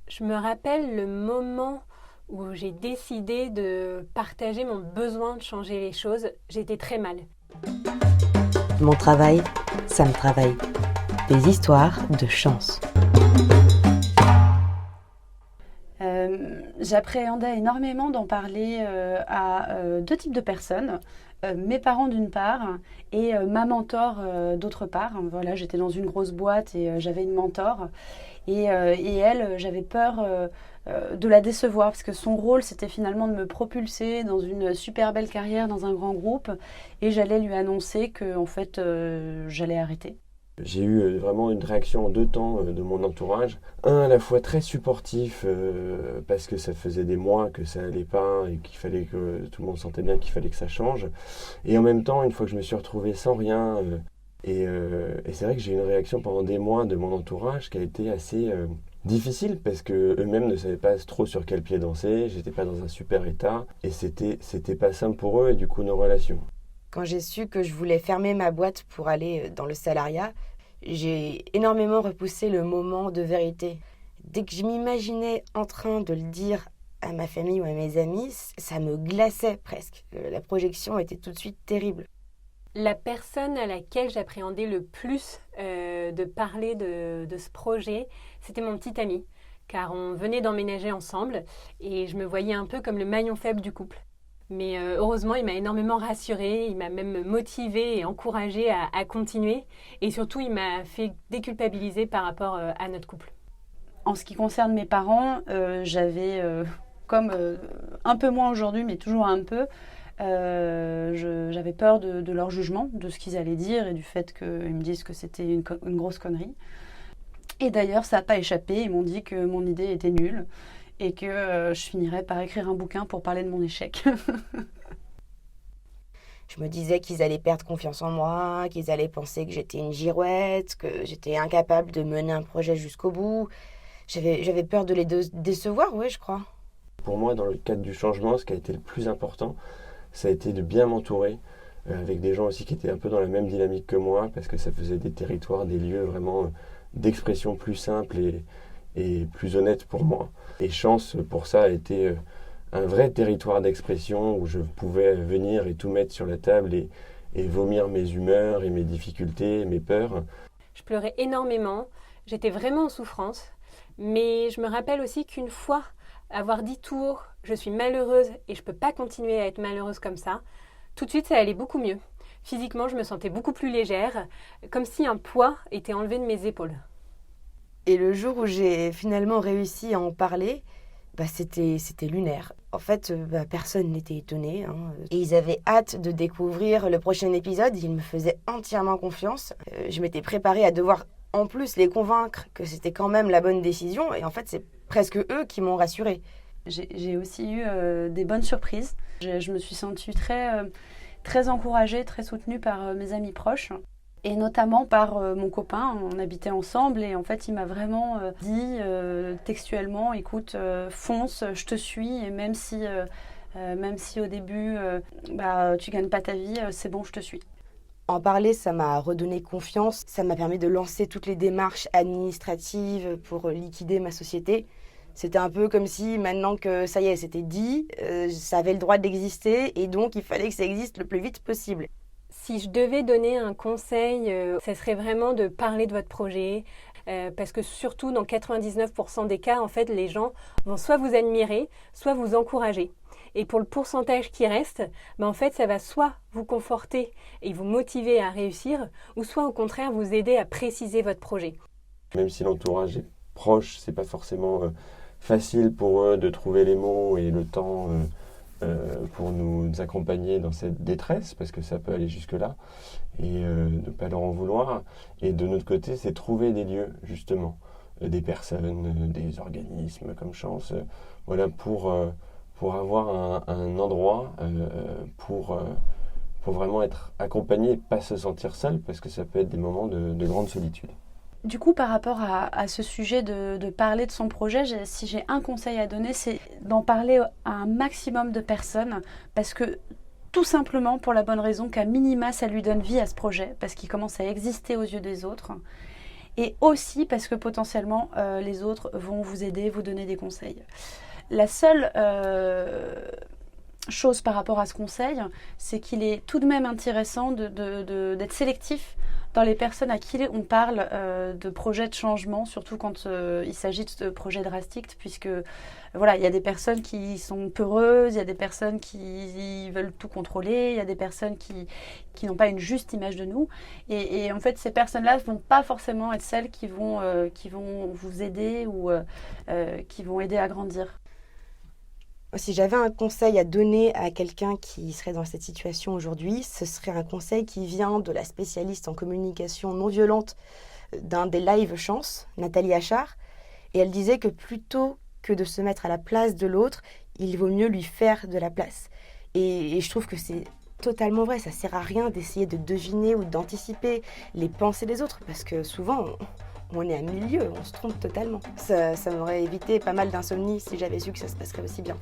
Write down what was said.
Je me rappelle le moment où j'ai décidé de partager mon besoin de changer les choses. J'étais très mal. Mon travail, ça me travaille. Des histoires de chance. J'appréhendais énormément d'en parler à deux types de personnes. Mes parents d'une part et ma mentor d'autre part. Voilà, j'étais dans une grosse boîte et j'avais une mentor. Et elle, j'avais peur de la décevoir parce que son rôle, c'était finalement de me propulser dans une super belle carrière dans un grand groupe. Et j'allais lui annoncer que en fait, j'allais arrêter. J'ai eu vraiment une réaction en deux temps de mon entourage. Un à la fois très supportif parce que ça faisait des mois que ça allait pas et qu'il fallait que tout le monde sentait bien qu'il fallait que ça change. Et en même temps, une fois que je me suis retrouvé sans rien, et c'est vrai que j'ai eu une réaction pendant des mois de mon entourage qui a été assez difficile parce que eux-mêmes ne savaient pas trop sur quel pied danser. J'étais pas dans un super état et c'était pas simple pour eux et du coup nos relations. Quand j'ai su que je voulais fermer ma boîte pour aller dans le salariat, j'ai énormément repoussé le moment de vérité. Dès que je m'imaginais en train de le dire à ma famille ou à mes amis, ça me glaçait presque. La projection était tout de suite terrible. La personne à laquelle j'appréhendais le plus de parler de ce projet, c'était mon petit ami, car on venait d'emménager ensemble et je me voyais un peu comme le maillon faible du couple. Mais heureusement, il m'a énormément rassurée, il m'a même motivée et encouragée à continuer. Et surtout, il m'a fait déculpabiliser par rapport à notre couple. En ce qui concerne mes parents, j'avais, comme un peu moins aujourd'hui, mais toujours un peu, j'avais peur de leur jugement, de ce qu'ils allaient dire et du fait qu'ils me disent que c'était une grosse connerie. Et d'ailleurs, ça n'a pas échappé, ils m'ont dit que mon idée était nulle et que je finirais par écrire un bouquin pour parler de mon échec. Je me disais qu'ils allaient perdre confiance en moi, qu'ils allaient penser que j'étais une girouette, que j'étais incapable de mener un projet jusqu'au bout. J'avais peur de les décevoir, ouais, je crois. Pour moi, dans le cadre du changement, ce qui a été le plus important, ça a été de bien m'entourer avec des gens aussi qui étaient un peu dans la même dynamique que moi, parce que ça faisait des territoires, des lieux vraiment d'expression plus simples et plus honnêtes pour moi. Et Chance, pour ça, a été un vrai territoire d'expression où je pouvais venir et tout mettre sur la table et vomir mes humeurs et mes difficultés, mes peurs. Je pleurais énormément, j'étais vraiment en souffrance. Mais je me rappelle aussi qu'une fois, avoir dit tout haut « je suis malheureuse et je ne peux pas continuer à être malheureuse comme ça », tout de suite ça allait beaucoup mieux. Physiquement, je me sentais beaucoup plus légère, comme si un poids était enlevé de mes épaules. Et le jour où j'ai finalement réussi à en parler, c'était lunaire. En fait, personne n'était étonné. Et ils avaient hâte de découvrir le prochain épisode. Ils me faisaient entièrement confiance. Je m'étais préparée à devoir en plus les convaincre que c'était quand même la bonne décision. Et en fait, c'est presque eux qui m'ont rassurée. J'ai aussi eu des bonnes surprises. Je me suis sentie très encouragée, très soutenue par mes amis proches. Et notamment par mon copain, on habitait ensemble et en fait il m'a vraiment dit textuellement, écoute, fonce, je te suis et même si au début tu gagnes pas ta vie, c'est bon, je te suis. En parler, ça m'a redonné confiance, ça m'a permis de lancer toutes les démarches administratives pour liquider ma société. C'était un peu comme si maintenant que ça y est, c'était dit, ça avait le droit d'exister et donc il fallait que ça existe le plus vite possible. Si je devais donner un conseil, ça serait vraiment de parler de votre projet, parce que surtout dans 99% des cas, en fait, les gens vont soit vous admirer, soit vous encourager. Et pour le pourcentage qui reste, en fait, ça va soit vous conforter et vous motiver à réussir, ou soit au contraire vous aider à préciser votre projet. Même si l'entourage est proche, c'est pas forcément facile pour eux de trouver les mots et le temps pour nous accompagner dans cette détresse, parce que ça peut aller jusque-là, et de ne pas leur en vouloir. Et de notre côté, c'est trouver des lieux, justement, des personnes, des organismes comme Chance, voilà, pour avoir un endroit pour vraiment être accompagné et pas se sentir seul, parce que ça peut être des moments de grande solitude. Du coup, par rapport à ce sujet de parler de son projet, si j'ai un conseil à donner, c'est d'en parler à un maximum de personnes, parce que tout simplement pour la bonne raison qu'à minima, ça lui donne vie à ce projet, parce qu'il commence à exister aux yeux des autres. et aussi parce que potentiellement les autres vont vous aider, vous donner des conseils. La seule chose par rapport à ce conseil, c'est qu'il est tout de même intéressant d'être sélectif dans les personnes à qui on parle de projets de changement, surtout quand il s'agit de projets drastiques, puisque voilà, il y a des personnes qui sont peureuses, il y a des personnes qui veulent tout contrôler, il y a des personnes qui n'ont pas une juste image de nous. Et en fait, ces personnes-là ne vont pas forcément être celles qui vont vous aider ou qui vont aider à grandir. Si j'avais un conseil à donner à quelqu'un qui serait dans cette situation aujourd'hui, ce serait un conseil qui vient de la spécialiste en communication non violente d'un des live Chance, Nathalie Achard. Et elle disait que plutôt que de se mettre à la place de l'autre, il vaut mieux lui faire de la place. Et je trouve que c'est totalement vrai. Ça sert à rien d'essayer de deviner ou d'anticiper les pensées des autres, parce que souvent on est à milieu, on se trompe totalement. Ça m'aurait évité pas mal d'insomnie si j'avais su que ça se passerait aussi bien.